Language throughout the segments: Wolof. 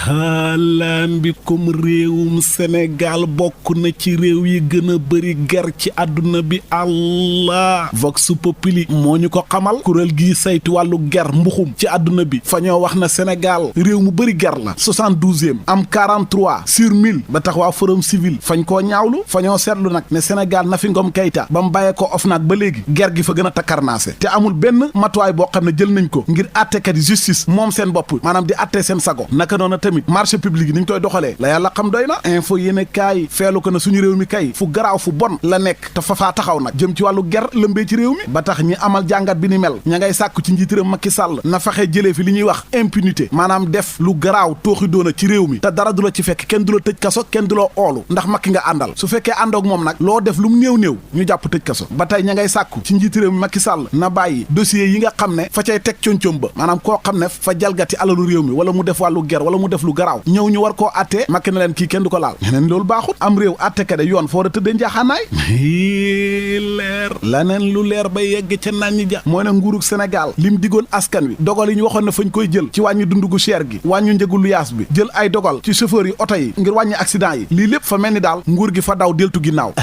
halaan bi comme réewum Sénégal bokk na ci réew yi gën a bëri ger ci àdduna bi allah vox populi moo ñu ko xamal kuréel gii saytu wàllu ger mbuxum ci àdduna bi fa ñoo wax na Sénégal réew mu bëri ger la 72e am 43 sur 1000 ba tax waa forum civil fañ koo ñaawlu fa ñoo seetlu nag ne Sénégal Nafi Ngom Keïta ba mu bàyyee ko OFNAC ba léegi ger gi fa gën a takkarnaase te amul benn matuwaay boo xam ne jël nañ ko ngir attekat yi justice moom seen bopp maanaam di atte seen sago naka noonu tamit marché public yi ni ñu koy doxalee la yàlla xam doy na info yéene kaay feelu ko na suñu réew mi kay fu garaaw fu bon la nekk te fafaa taxaw nag jëm ci wàllu ger lëmbee ci réew mi ba tax ñi amal jàngat bi ni mel ña ngay sàkku ci njiitiram Macky Sall na fexe jëlee fi li ñuy wax impunité maanaam def lu garaaw tooxi doona ci réew mi te dara du la ci fekk kenn du la tëj kaso kenn du la oolu ndax Macky nga àndal su fekkee àndoog moom nag loo def lu mu néew ñu jàpp tëj kaso ba tey ña ngay sàkku ci njiiti réew mi Macky Sall na bàyyi dossier yi nga xam ne fa cay teg concom ba maanaam koo xam ne fa jalgati alalu réew mi wala mu def wàllu ger wala mu def lu garaaw ñëw ñu war koo attee Macky na leen kii kenn du ko laal ñeneen loolu baaxut am réew atte ka de yoon fa war a tëddee njaaxaanaay leer laneen lu leer ba yegg ca nañ ja mooy ne nguurug Sénégal lim digoon askan wi dogal yi ñu waxoon ne fañ koy jël ci wàññi dundu gu cher gi wàññu njëgu luyaas bi jël ay dogal ci chauffeur yi oto yi ngir wàññi accident yi lii lépp fa mel ni daal nguur gi fa daw deltu ginnaaw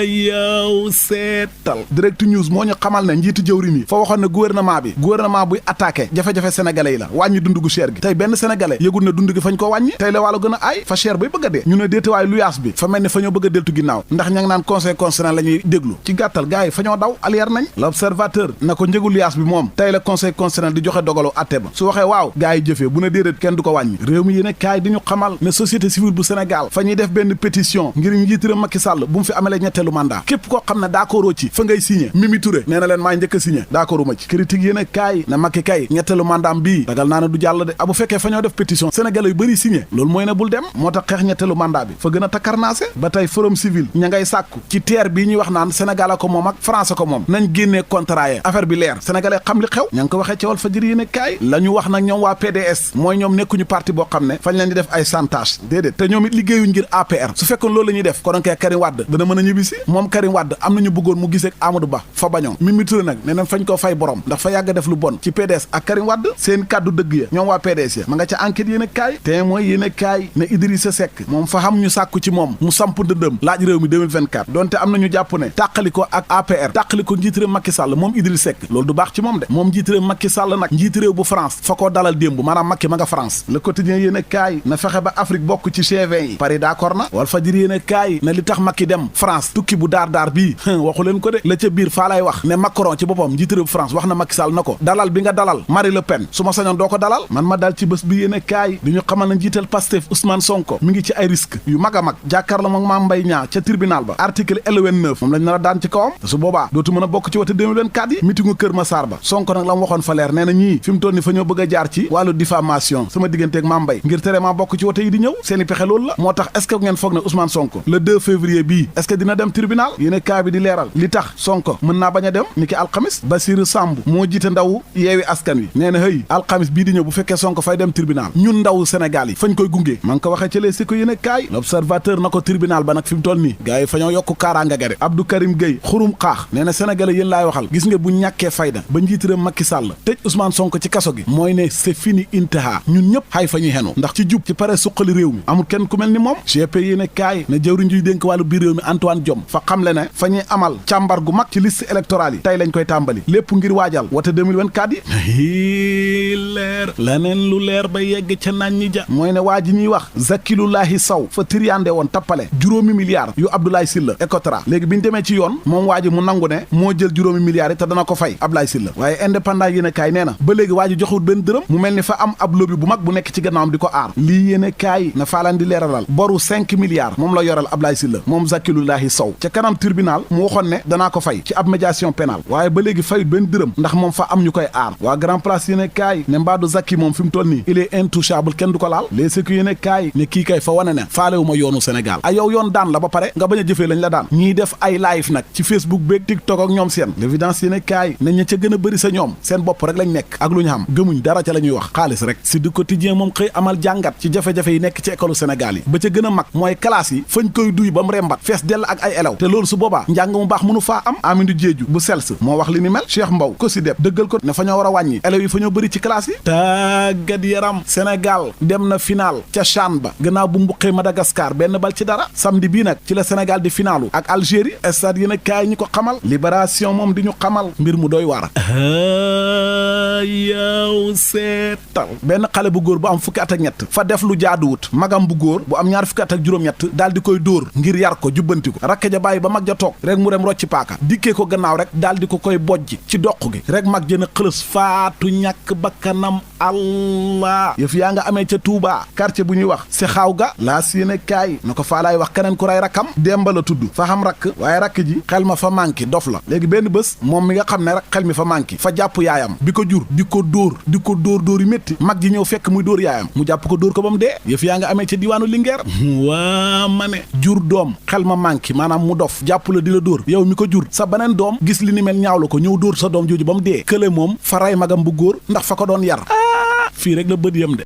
yow seetal direct news moo ñu xamal ne njiitu jëwriñ yi fa waxoon ne gouvernement buy attaqué jafe-jafe sénégalais yi la wàññi dund gu cher gi tey benn sénégalais yëgul ne dund gi fañ ko wàññi tey la wàllu gën a aay fa cher bay bëgg a dee ñu ne déetewaay luyaas bi fa mel ni fa ñoo bëgg a deltu ginnaaw ndax ña ngi naan conseil constitutionnel la ñuy déglu ci gàttal gars yi fa ñoo daw alière nañ l'observateur na ko njëgu luyaas bi moom tey la conseil constitutionnel di joxe dogalu atte ba su waxee waaw gars yi jëfee bu ne déedéet kenn du ko wàññi réew mi yéene kaay di ñu xamal ne société civile bu Sénégal fa ñuy def benn pétition ngir njiitiram Macky Sall bu mu fi amalee ñetteelu mandat képp koo xam ne d'accordoo ci fa ngay signé Mimi Touré nee na leen maa njëkk a signé d'accorduma ci critique yéene kaay na Macky kay ñetteelu mandaam bii ragal naa ne du jàll de bu fekkee fa ñoo def pétition sénégalais yu bëri signé loolu mooy ne bul dem moo tax xeex ñetteelu mandat bi fa gën a takkarnaase ba tey forum civil ña ngay sàkku ci terre bii ñuy wax naan Sénégal a ko moom ak France ko moom nañ génnee contrat yi affaire bi leer sénégalais xam li xew ña ngi ko waxee ci Walf Fadjri yéene kaay la ñu wax nag ñoom waa PDS mooy ñoom nekkuñu parti boo xam ne fañ leen di def ay chantage déedéet te ñoom it liggéeyuñ ngir APR su fekkoon loolu la ñuy def konoon kay Karim Wade dana mën a ñibbisi moom Karim Wade am nañu bëggoon mu gisee ak Amadou Ba fa bañoon Mimi Touré nag ne nañ fañ koo fay borom ndax fa yàgg def lu bon ci PDS ak Karim Wade seen kàddu dëgg ya ñoom waa PDS ya ma nga ca enquête yéen a kaay te mooy yéen a kaay ne Idrissa Seck moom fa xam ñu sàkku ci moom mu samp ndëndëm laaj réew mi 2024 donte am nañu jàpp ne tàqali ko ak APR tàqali ko njiit réew Macky Sall moom Idrissa Seck loolu du baax ci moom de moom njiit réew Macky Sall nag njiit réew bu France fa koo dalal démb maanaam Macky ma nga France le quotidien yéen a kaay na fexe ba Afrique bokk ci G20 yi Paris d'accord na Walf Fadjri yéen a kaay na li tax Macky dem France tukki bu daar bii waxu leen ko de la ca biir faa lay wax ne Macron ci boppam njiit réew France wax na Macky Sall na ko dalal bi nga dalal Marie Le Pen su ma sañoon doo ko dalal man ma dal ci bés bi yéen a kaay di ñu xamal na njiital Pastef Ousmane Sonko mi ngi ci ay risque yu mag a mag jàkkaarloo moom Mame Mbaye Niang ca tribunal ba article L29 moom lañ nar a daan ci kawam te su boobaa dootu mën a bokk ci wote 2024 yi mitingu Kër Massar ba Sonko nag la mu waxoon fa leer nee na ñii fi mu toll ni fa ñoo bëgg a jaar ci wàllu diffamation sama digganteeg Mame Mbaye ngir tere maa bokk ci wote yi di ñëw seeni pexe loolu la moo tax est-ce que ngeen foog ne Ousmane Sonko le 2 février bii est-ce que dina dem tribunal yéen a kaay bi di leeral li tax Sonko mën naa bañ a dem niki alxamis Bassirou Samb moo jiite ndaw yeewi askan wi nee na hëy alxamis bii di ñëw bu fekkee Sonko fay dem tribunal ñun ndaw Sénégal yi fañ koy gunge ma ngi ko waxee ci les si ko yéen a kaay l'observateur na ko tribunal ba nag fi mu toll nii gars yi fa ñoo yokk kaaraanga ga de Abdou Karim Gueye xurum xaax nee na sénégalais yéen laay waxal gis nga bu ñàkkee fayda ba njiitiram Macky Sall tëj Ousmane Sonko ci kaso gi mooy ne c'est fini intaha ñun ñëpp xay fa ñuy xenu ndax ci jub ci pare suqali réew mi amul kenn ku mel ni moom GP yéen a kaay ne jëwriñ juy dénk wàllu biir réew mi Antoine Diome fa xamle ne fa ñuy amal càmbar gu mag ci liste électorale yi tey lañ koy tàmbali lépp ngir waajal wote 2024 yi leer laneen lu leer ba yegg ca naan ñi ja mooy ne waa ji ñuy wax Zakilullahi Sow fa triyande woon tappale juróomi milliards yu Abdoulaye Sylla Ecotra léegi bi ñu demee ci yoon moom waa ji mu nangu ne moo jël juróomi milliards yi te dana ko fay Abdoulaye Sylla waaye indépendant yéen a kaay nee na ba léegi waa ji joxewut benn dërëm mu mel ni fa am ab lobby bu mag bu nekk ci gannaawam di ko aar lii yéen a kaay na faalaan di leeralal boru 5 milliards moom la yoral Abdoulaye Sylla moom Zakilullahi Sow ca kanam tribunal mu waxoon ne danaa ko fay ci ab médiation pénale waaye ba léegi fayut benn dërëm ndax moom fa am ñu koy aar waa grand place yéen a kaay ne mbaadu Zaki moom fi mu toll nii il est intouchable kenn du ko laal les sécu yéen a kaay ne kii kay fa wane ne faalewu ma yoonu Sénégal a yow yoon daan la ba pare nga bañ a jëfee lañ la daan ñiy def ay live nag ci Facebook beeg TikTok ak ñoom seen l'évidence yéen a kaay ne ña ca gën a bëri sa ñoom seen bopp rek lañ nekk ak lu ñu xam gëmuñ dara ca la ñuy wax xaalis rek si du quotidien moom xëy amal jàngat ci jafe-jafe yi nekk ci école Sénégal yi ba ca gën a mag mooy classe yi fañ koy duy ba mu rembat fees dell ak ay élèves te loolu su boobaa njàng mu baax mënu faa am Amidou Diédhiou bu sels moo wax li ni mel Cheikh Mbow ko si deb dëggal ko ne fa ñoo war a wàññi élèves yi fa ñoo bëri ci classe yi tàggat yaram Sénégal dem na final ca CHAN ba gannaaw bu mbuqee Madagascar benn bal ci dara samedi bii nag ci la Sénégal di finalu ak Algérie stade yéen a kaay ñi ko xamal Libération moom di ñu xamal mbir mu doy waar yow seetal benn xale bu góor bu am fukki at ak ñett fa def lu jaaduwut magam bu góor bu am ñaar fukki at ak juróom-ñett daal di koy dóor ngir yar ko jubbanti ko rakk ja bàyyi ba mag ja toog rek mu dem rocci paaka dikkee ko gannaaw rek daal di ko koy bojj ci doq gi rek mag jën a xëlës faatu ñàkk bakkanam allah yëf yaa nga amee ca Touba quartier bu ñuy wax si xaaw ga laa siene kaay na ko faa laay wax keneen ku ray rakkam Demba la tudd fa xam rakk waaye rakk ji xel ma fa manqué dof la léegi benn bés moom mi nga xam ne rek xel mi fa manqué fa jàpp yaayam bi ko jur di ko dóor yu métti mag ji ñëw fekk muy dóor yaayam mu jàpp ko dóor ko ba mu dee yëf yaa nga amee ca diwaanu Linguère waa ma ne jur doom xel ma manqué maanaam mu dof jàpp la di la dóor yow mi ko jur sa beneen doom gis li ni mel ñaaw la ko ñëw dóor sa doom jooju ba mu dee kële moom fa ray magam bu góor ndax fa ko doon yar fii rek la bët yam de